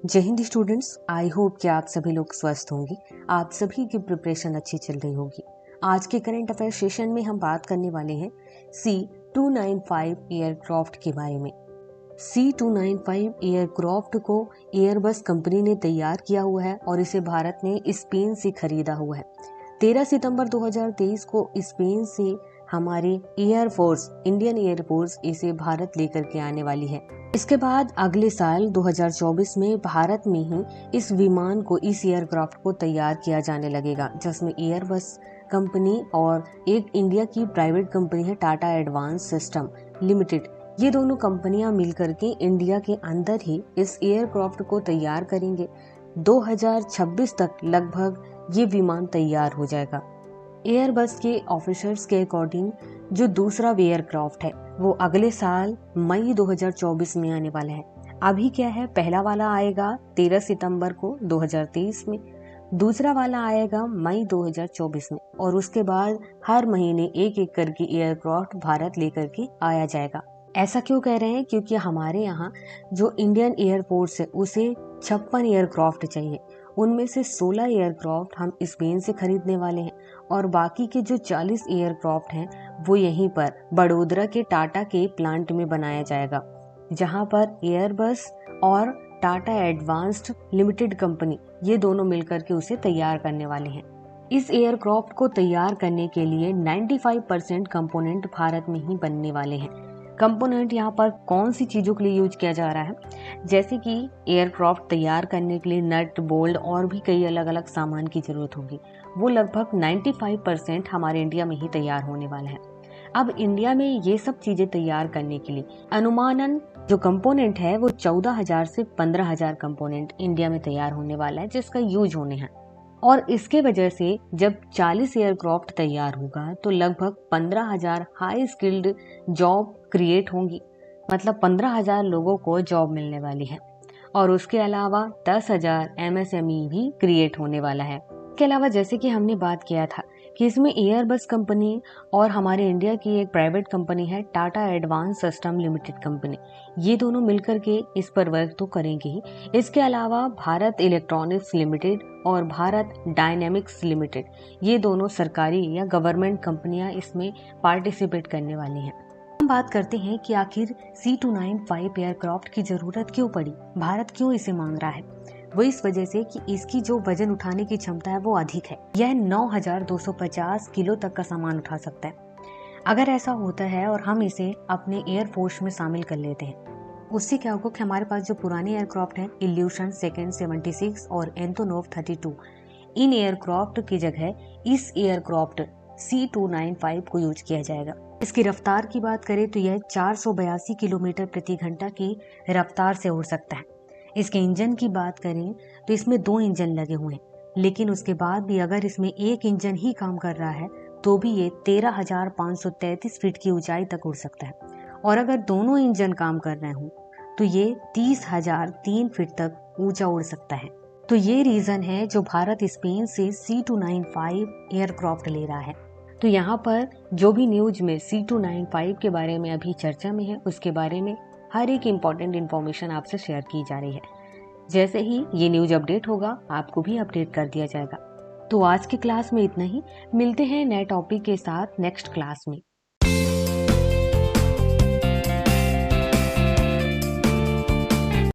जय Hind students, I hope कि आप सभी लोग स्वस्थ होंगे। आप सभी की प्रिपरेशन अच्छी चल रही होगी। आज के करंट अफेयर सेशन में हम बात करने वाले हैं C295 एयरक्राफ्ट के बारे में। C295 एयरक्राफ्ट को एयरबस कंपनी ने तैयार किया हुआ है और इसे भारत ने स्पेन से खरीदा हुआ है। 13 सितंबर 2023 को स्पेन से हमारी एयरफोर्स, इंडियन एयरफोर्स इसे भारत लेकर के आने वाली है। इसके बाद अगले साल 2024 में भारत में ही इस विमान को, इस एयरक्राफ्ट को तैयार किया जाने लगेगा, जिसमें एयरबस कंपनी और एक इंडिया की प्राइवेट कंपनी है टाटा एडवांस सिस्टम लिमिटेड, ये दोनों कंपनियां मिलकर के इंडिया के अंदर ही इस एयरक्राफ्ट को तैयार करेंगे। 2026 तक लगभग ये विमान तैयार हो जाएगा। एयरबस के ऑफिसर्स के अकॉर्डिंग जो दूसरा एयरक्राफ्ट है वो अगले साल मई 2024 में आने वाला है। अभी क्या है, पहला वाला आएगा 13 सितंबर को 2023 में, दूसरा वाला आएगा मई 2024 में और उसके बाद हर महीने एक एक करके एयरक्राफ्ट भारत लेकर के आया जाएगा। ऐसा क्यों कह रहे हैं? क्योंकि हमारे यहाँ जो इंडियन एयरफोर्स है उसे 56 एयरक्राफ्ट चाहिए। उनमें से 16 एयरक्राफ्ट हम स्पेन से खरीदने वाले हैं और बाकी के जो 40 एयरक्राफ्ट हैं वो यहीं पर बड़ोदरा के टाटा के प्लांट में बनाया जाएगा, जहां पर एयरबस और टाटा एडवांस्ड लिमिटेड कंपनी ये दोनों मिलकर के उसे तैयार करने वाले हैं। इस एयरक्राफ्ट को तैयार करने के लिए 95% कंपोनेंट भारत में ही बनने वाले हैं। कंपोनेंट यहाँ पर कौन सी चीजों के लिए यूज किया जा रहा है, जैसे कि एयरक्राफ्ट तैयार करने के लिए नट, बोल्ट और भी कई अलग अलग सामान की जरूरत होगी, वो लगभग 95% हमारे इंडिया में ही तैयार होने वाला है। अब इंडिया में ये सब चीजें तैयार करने के लिए अनुमानन जो कंपोनेंट है वो 14,000 से 15,000 कंपोनेंट इंडिया में तैयार होने वाला है, जिसका यूज होने हैं। और इसके वजह से जब 40 एयरक्राफ्ट तैयार होगा तो लगभग 15,000 हाई स्किल्ड जॉब क्रिएट होंगी, मतलब 15,000 लोगों को जॉब मिलने वाली है। और उसके अलावा 10,000 MSME भी क्रिएट होने वाला है। इसके अलावा जैसे कि हमने बात किया था कि इसमें एयरबस कंपनी और हमारे इंडिया की एक प्राइवेट कंपनी है Tata advance system limited company, ये दोनों मिलकर के इस पर वर्क तो करेंगे ही। इसके अलावा भारत इलेक्ट्रॉनिक्स लिमिटेड और भारत डायनेमिक्स लिमिटेड, ये दोनों सरकारी या गवर्नमेंट कंपनियां इसमें पार्टिसिपेट करने वाली हैं। हम बात करते हैं कि आखिर C295 एयरक्राफ्ट की जरूरत क्यों पड़ी, भारत क्यों इसे मांग रहा है। वो इस वजह से कि इसकी जो वजन उठाने की क्षमता है वो अधिक है। यह 9,250 किलो तक का सामान उठा सकता है। अगर ऐसा होता है और हम इसे अपने एयरफोर्स में शामिल कर लेते हैं, उससे क्या होगा कि हमारे पास जो पुराने एयरक्राफ्ट हैं, इल्यूशन सेकेंड 76 और एंटोनोव 32, इन एयरक्राफ्ट की जगह इस एयरक्राफ्ट C295 को यूज किया जाएगा। इसकी रफ्तार की बात करें तो यह 482 किलोमीटर प्रति घंटा की रफ्तार से उड़ सकता है। इसके इंजन की बात करें तो इसमें 2 इंजन लगे हुए हैं, लेकिन उसके बाद भी अगर इसमें एक इंजन ही काम कर रहा है तो भी ये 13,533 फीट की ऊंचाई तक उड़ सकता है। और अगर दोनों इंजन काम कर रहे हों तो ये 30,003 फीट तक ऊंचा उड़ सकता है। तो ये रीजन है जो भारत स्पेन से C295 एयरक्राफ्ट ले रहा है। तो यहाँ पर जो भी न्यूज में C295 के बारे में अभी चर्चा में है, उसके बारे में हर एक इम्पॉर्टेंट इन्फॉर्मेशन आपसे शेयर की जा रही है। जैसे ही ये न्यूज अपडेट होगा आपको भी अपडेट कर दिया जाएगा। तो आज की क्लास में इतना ही, मिलते हैं नए टॉपिक के साथ नेक्स्ट क्लास में।